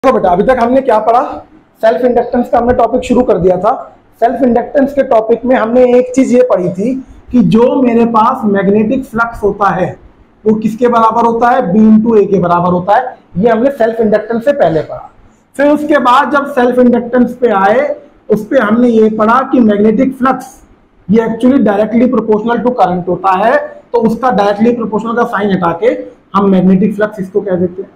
देखो बेटा, अभी तक हमने क्या पढ़ा, सेल्फ इंडक्टेंस का हमने टॉपिक शुरू कर दिया था। सेल्फ इंडक्टेंस के टॉपिक में हमने एक चीज ये पढ़ी थी कि जो मेरे पास मैग्नेटिक फ्लक्स होता है वो किसके बराबर होता है, B × A के बराबर होता है। ये हमने सेल्फ इंडक्टेंस से पहले पढ़ा। फिर उसके बाद जब सेल्फ इंडक्टेंस पे आए उस पे हमने ये पढ़ा कि मैग्नेटिक फ्लक्स ये actually directly proportional to current होता है, तो उसका डायरेक्टली प्रोपोर्शनल का साइन हटा के हम मैग्नेटिक फ्लक्स इसको कह देते हैं,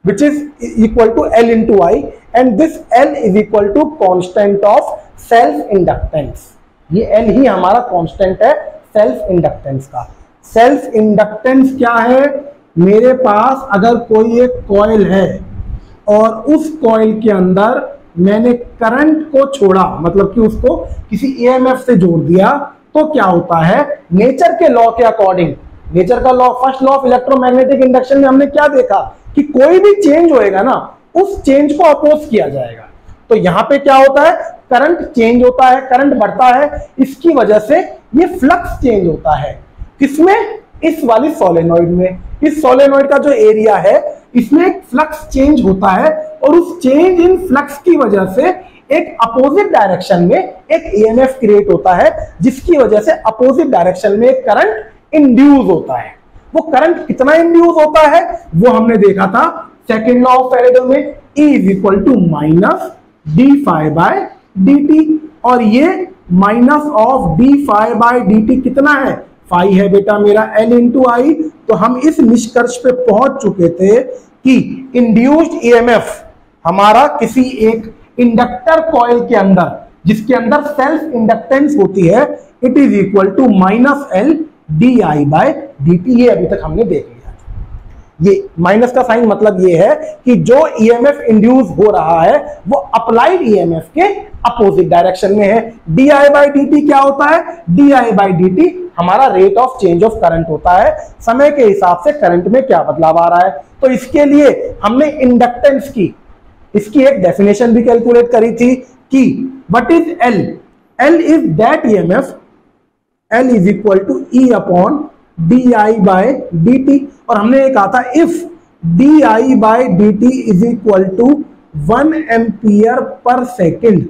which is equal to L into I, and this L is equal to constant of self inductance। ये L ही हमारा कांस्टेंट है सेल्फ इंडक्टेंस का। सेल्फ इंडक्टेंस क्या है, मेरे पास अगर कोई एक कॉइल है और उस कॉइल के अंदर मैंने करंट को छोड़ा, मतलब कि उसको किसी EMF से जोड़ दिया, तो क्या होता है, नेचर के लॉ के अकॉर्डिंग, नेचर का law, first law of electromagnetic induction में हमने क्या देखा कि कोई भी चेंज होएगा ना, उस चेंज को अपोज किया जाएगा। तो यहां पे क्या होता है, करंट चेंज होता है, करंट बढ़ता है, इसकी वजह से ये फ्लक्स चेंज होता है। किसमें, इस वाली सोलेनॉइड में। इस सोलेनॉइड का जो एरिया है इसमें एक फ्लक्स चेंज होता है और उस चेंज इन फ्लक्स की वजह से एक अपोजिट डायरेक्शन में एक EMF क्रिएट होता है, जिसकी वजह से अपोजिट डायरेक्शन में एक करंट इंड्यूस होता है। वो करंट कितना इंड्यूस होता है वो हमने देखा था सेकंड लॉ ऑफ फैराडे में, E = -d∅/dt, और ये -d∅/dt कितना है, फाई है बेटा मेरा, L × I। तो हम इस निष्कर्ष पे पहुंच चुके थे कि इंड्यूस्ड EMF हमारा किसी एक इंडक्टर कॉइल के अंदर, जिसके अंदर सेल्फ इंडक्टेंस होती है, it is equal to -L di/dt। ये अभी तक हमने देख लिया। ये माइनस का साइन मतलब ये है कि जो EMF इंड्यूस हो रहा है वो अप्लाइड EMF के अपोजिट डायरेक्शन में है। di/dt क्या होता है, di/dt हमारा rate of change of current होता है, समय के हिसाब से करंट में क्या बदलाव आ रहा है। तो इसके लिए हमने इंडक्टेंस की, इसकी एक डेफिनेशन भी कैलकुलेट करी थी कि what is L, L is that EMF, L is equal to E/di/dt, और हमने ये कहा था if di/dt is equal to 1 ampere per second,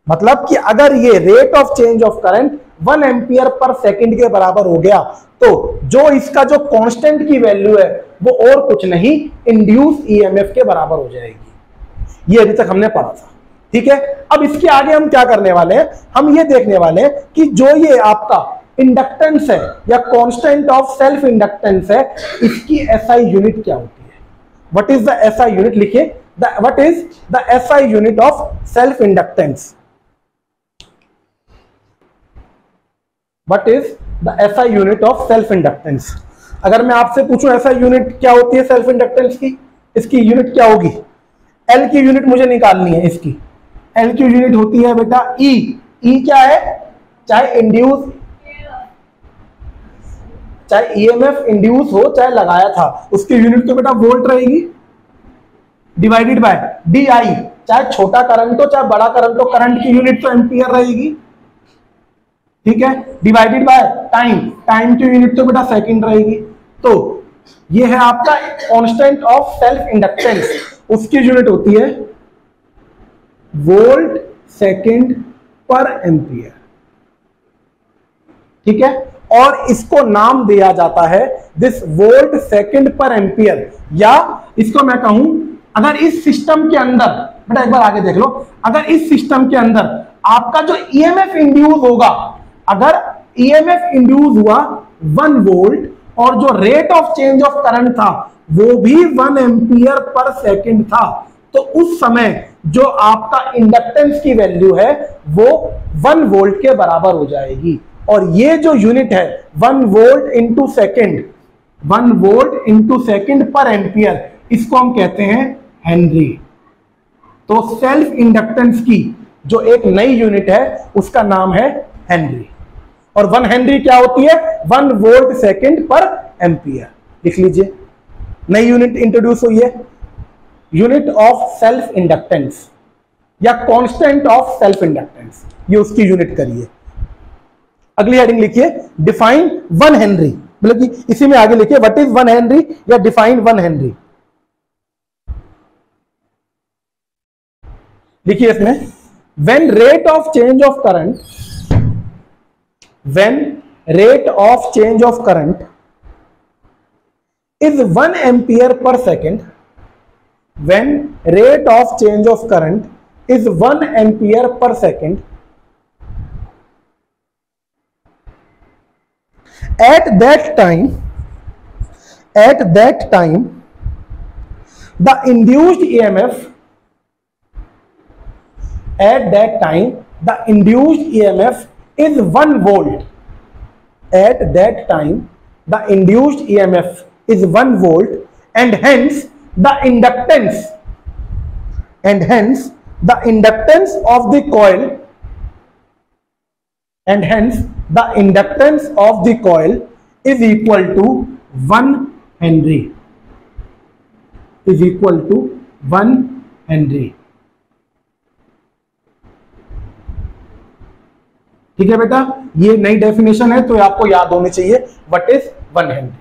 मतलब कि अगर ये rate of change of current 1 ampere per second के बराबर हो गया तो जो इसका जो कांस्टेंट की वैल्यू है वो और कुछ नहीं, इंड्यूस EMF के बराबर हो जाएगी। ये अभी तक हमने पढ़ा था, ठीक है। अब इसके आगे हम क्या करने वाले हैं, हम ये देखने वाले हैं कि जो ये आपका इंडक्टेंस है या कांस्टेंट ऑफ सेल्फ इंडक्टेंस है, इसकी SI यूनिट क्या होती है। What is the SI unit, लिखिए, what is the SI unit of self inductance, what is the SI unit of self inductance. अगर मैं आपसे पूछूं SI यूनिट क्या होती है सेल्फ इंडक्टेंस की, इसकी यूनिट क्या होगी, L की यूनिट मुझे निकालनी है। इसकी L की यूनिट होती है बेटा E। E क्या है, चाहे इंड्यूस, चाहे EMF इंड्यूस हो चाहे लगाया था, उसकी यूनिट तो बेटा वोल्ट रहेगी, डिवाइडेड बाय DI, चाहे छोटा करंट हो चाहे बड़ा करंट हो, करंट की यूनिट तो एम्पियर रहेगी, ठीक है, डिवाइडेड बाय टाइम, टाइम की यूनिट तो बेटा सेकंड रहेगी। तो ये है आपका कांस्टेंट ऑफ सेल्फ इंडक्टेंस, उसकी यूनिट होती है वोल्ट सेकंड पर एम्पियर, ठीक है। और इसको नाम दिया जाता है दिस वोल्ट सेकंड पर एम्पियर, या इसको मैं कहूं, अगर इस सिस्टम के अंदर, बेटा एक बार आगे देख लो, अगर इस सिस्टम के अंदर आपका जो EMF इंड्यूस होगा, अगर EMF इंड्यूस हुआ 1 वोल्ट और जो rate of change of current था वो भी 1 एम्पियर पर सेकंड था, तो उस समय जो आपका इंडक्टेंस की वैल्यू है वो 1 वोल्ट के बराबर हो जाएगी। और ये जो यूनिट है 1 volt into second, 1 volt into second पर एम्पियर, इसको हम कहते हैं हेनरी। तो सेल्फ इंडक्टेंस की जो एक नई यूनिट है उसका नाम है हेनरी। और 1 हेनरी क्या होती है, 1 वोल्ट सेकेंड पर एम्पियर। लिख लीजिए, नई यूनिट इंट्रोड्यूस हुई है, यूनिट ऑफ सेल्फ इंडक्टेंस या कांस्टेंट ऑफ सेल्फ इंडक्टेंस, ये उसकी यूनिट करिए। अगली हेडिंग लिखिए, डिफाइन 1 हेनरी, मतलब कि इसी में आगे लिखिए व्हाट इज 1 हेनरी या डिफाइन 1 हेनरी। लिखिए इसमें, when rate of change of current is 1 ampere per second, when rate of change of current is 1 ampere per second, at that time the induced EMF is 1 volt. At that time the induced EMF is 1 volt, and hence the inductance of the coil is equal to 1 Henry. ठीक है बेटा, ये नई definition है तो आपको याद होनी चाहिए व्हाट इज 1 हेनरी।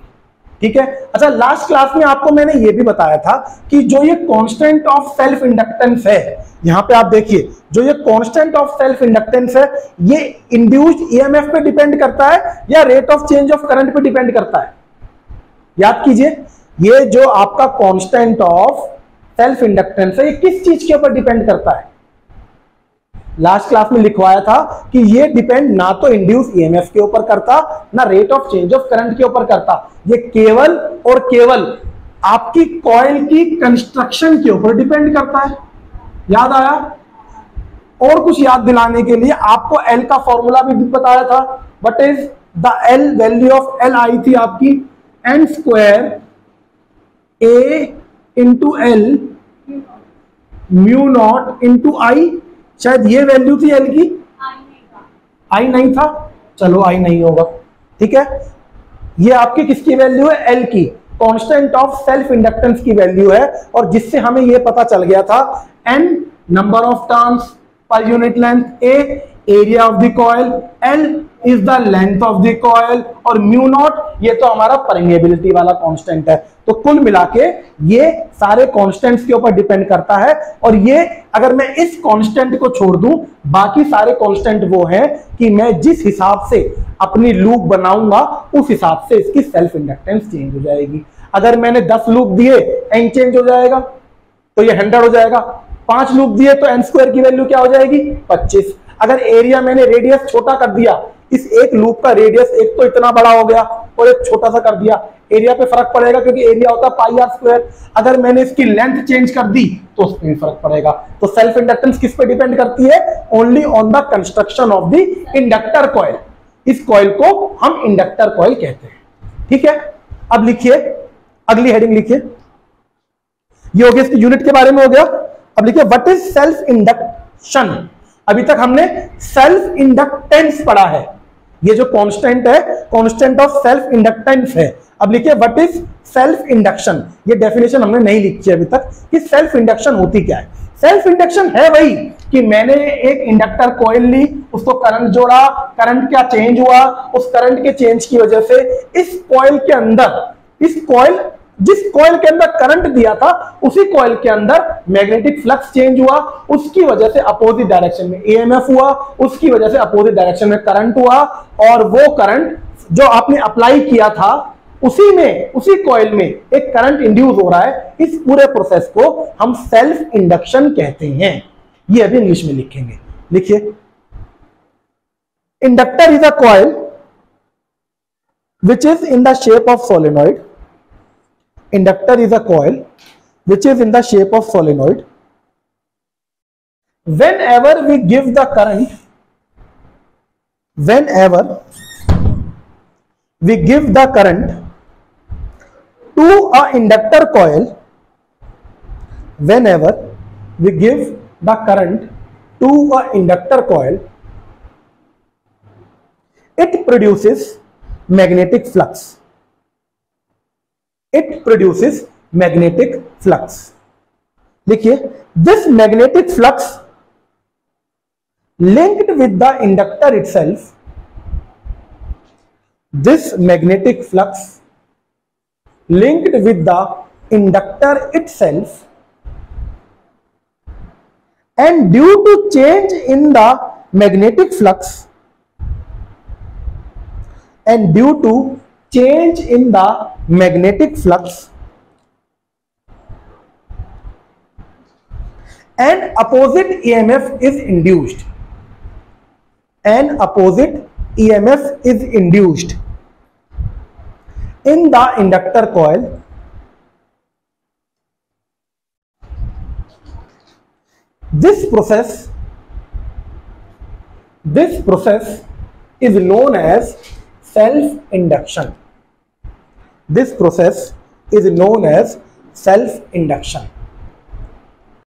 ठीक है। अच्छा, लास्ट क्लास में आपको मैंने ये भी बताया था कि जो ये कांस्टेंट ऑफ सेल्फ इंडक्टेंस है, यहां पे आप देखिए, जो ये कांस्टेंट ऑफ सेल्फ इंडक्टेंस है, ये इंड्यूस्ड ईएमएफ पे डिपेंड करता है या rate of change of current पे डिपेंड करता है? याद कीजिए, ये जो आपका कांस्टेंट ऑफ सेल्फ इंडक्टेंस है, ये किस चीज के ऊपर डिपेंड करता है? लास्ट क्लास में लिखवाया था कि ये डिपेंड ना तो इंड्यूस ईएमएफ के ऊपर करता, ना rate of change of current के ऊपर करता, ये केवल और केवल आपकी कॉइल की कंस्ट्रक्शन के ऊपर डिपेंड करता है। याद आया? और कुछ याद दिलाने के लिए आपको एल का फॉर्मूला भी बताया था। What is the L? Value of L I थी आपकी N square A into L mu not into I. शायद ये वैल्यू थी एल की, आई नहीं था, चलो आई नहीं होगा। ठीक है, ये आपकी किसकी वैल्यू है? एल की, कांस्टेंट ऑफ सेल्फ इंडक्टेंस की वैल्यू है। और जिससे हमें ये पता चल गया था N number of turns per unit length, A area of the coil, L is the length of the coil, और म्यू नॉट ये तो हमारा परमेबिलिटी वाला कांस्टेंट है। तो कुल मिला के ये सारे कांस्टेंट्स के ऊपर डिपेंड करता है। और ये अगर मैं इस कांस्टेंट को छोड़ दूं, बाकी सारे कांस्टेंट वो हैं कि मैं जिस हिसाब से अपनी लूप बनाऊंगा उस हिसाब से इसकी सेल्फ इंडक्टेंस चेंज हो जाएगी। अगर मैंने 10 लूप दिए, एन चेंज हो जाएगा तो ये 100 हो जाएगा। 5 लूप दिए तो एन स्क्वायर की वैल्यू क्या हो जाएगी? 25। अगर एरिया मैंने रेडियस छोटा कर दिया, इस एक लूप का रेडियस एक तो इतना बड़ा हो गया और एक छोटा सा कर दिया, एरिया पे फर्क पड़ेगा क्योंकि एरिया होता है पाई आर स्क्वायर। अगर मैंने इसकी लेंथ चेंज कर दी तो उस पर फर्क पड़ेगा। तो सेल्फ इंडक्टेंस किस पे डिपेंड करती है? Only on the construction of the inductor coil. इस कॉइल को हम इंडक्टर कॉइल कहते हैं। ठीक है, अब लिखिए अगली हेडिंग लिखिए। ये हो गया इसकी यूनिट के बारे में हो गया। अब लिखिए व्हाट इज सेल्फ इंडक्शन। अभी तक हमने सेल्फ इंडक्टेंस पढ़ा है, ये जो कांस्टेंट है कांस्टेंट ऑफ सेल्फ इंडक्टेंस है। अब लिखिए व्हाट इज सेल्फ इंडक्शन। ये डेफिनेशन हमने नहीं लिखी अभी तक कि सेल्फ इंडक्शन होती क्या है। सेल्फ इंडक्शन है वही कि मैंने एक इंडक्टर कॉइल ली, उसको करंट जोड़ा, करंट क्या चेंज हुआ, उस करंट के चेंज की वजह से इस कॉइल के अंदर, इस कॉइल जिस कॉइल के अंदर करंट दिया था उसी कॉइल के अंदर मैग्नेटिक फ्लक्स चेंज हुआ, उसकी वजह से अपोजिट डायरेक्शन में ईएमएफ हुआ, उसकी वजह से अपोजिट डायरेक्शन में करंट हुआ, और वो करंट जो आपने अप्लाई किया था उसी में, उसी कॉइल में एक करंट इंड्यूस हो रहा है। इस पूरे प्रोसेस को हम सेल्फ इंडक्शन कहते हैं। ये अभी इंग्लिश में लिखेंगे। लिखिए inductor is a coil which is in the shape of solenoid. Inductor is a coil which is in the shape of solenoid. Whenever we give the current, whenever we give the current to a inductor coil, whenever we give the current to a inductor coil, it produces magnetic flux. It produces magnetic flux. देखिए this magnetic flux linked with the inductor itself, this magnetic flux linked with the inductor itself and due to change in the magnetic flux, and due to change in the magnetic flux, an opposite EMF is induced. An opposite EMF is induced in the inductor coil. This process is known as self-induction. This process is known as self-induction.